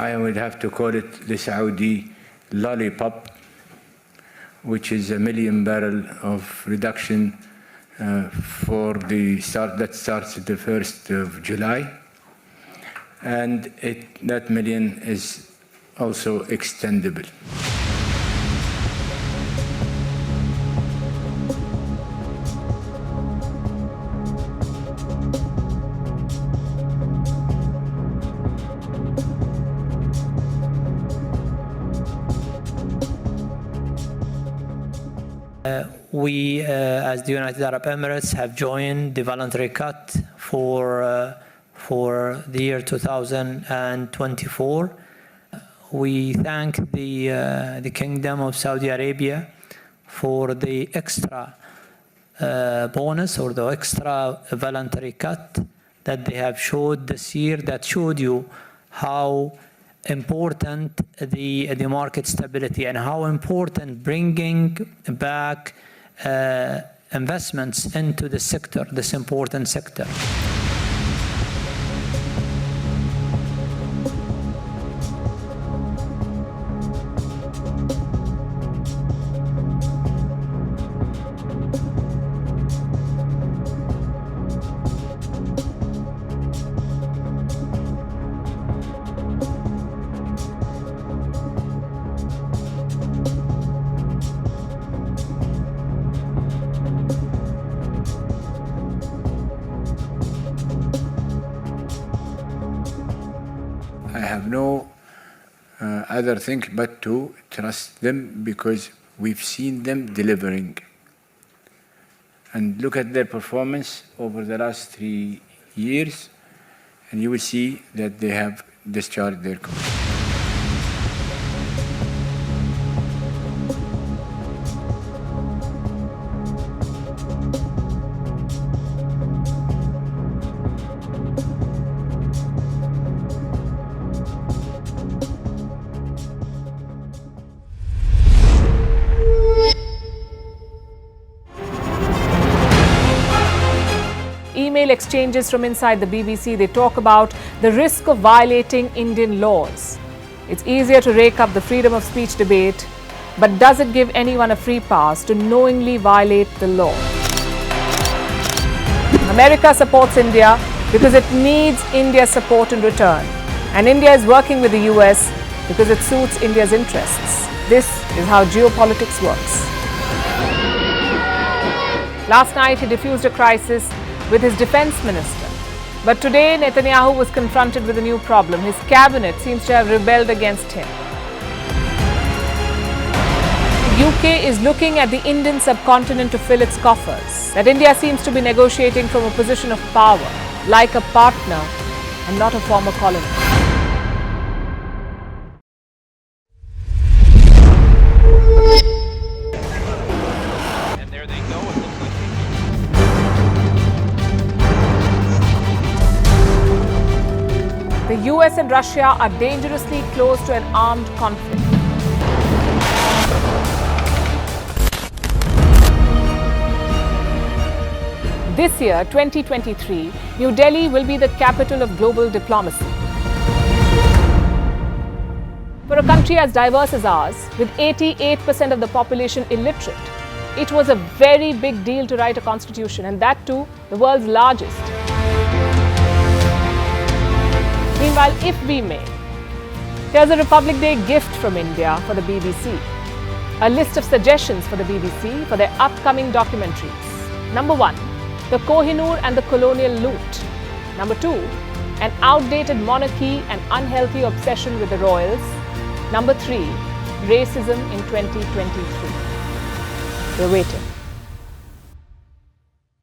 I would have to call it the Saudi lollipop, which is 1 million barrel of reduction for the start that starts at the 1st of July. And that million is also extendable. We, as the United Arab Emirates, have joined the voluntary cut for the year 2024. We thank the Kingdom of Saudi Arabia for the extra bonus or the extra voluntary cut that they have showed this year, that showed you how important the market stability and how important bringing back investments into the sector, this important sector. I have no other thing but to trust them, because we've seen them delivering. And look at their performance over the last 3 years, and you will see that they have discharged their commitment. Email exchanges from inside the BBC, they talk about the risk of violating Indian laws. It's easier to rake up the freedom of speech debate, but does it give anyone a free pass to knowingly violate the law? America supports India because it needs India's support in return. And India is working with the US because it suits India's interests. This is how geopolitics works. Last night, he diffused a crisis with his defense minister. But today, Netanyahu was confronted with a new problem. His cabinet seems to have rebelled against him. The UK is looking at the Indian subcontinent to fill its coffers. That India seems to be negotiating from a position of power, like a partner and not a former colony. The US and Russia are dangerously close to an armed conflict. This year, 2023, New Delhi will be the capital of global diplomacy. For a country as diverse as ours, with 88% of the population illiterate, it was a very big deal to write a constitution, and that too, the world's largest. Meanwhile, if we may, here's a Republic Day gift from India for the BBC. A list of suggestions for the BBC for their upcoming documentaries. Number 1, the Kohinoor and the colonial loot. Number 2, an outdated monarchy and unhealthy obsession with the royals. Number 3, racism in 2023. We're waiting.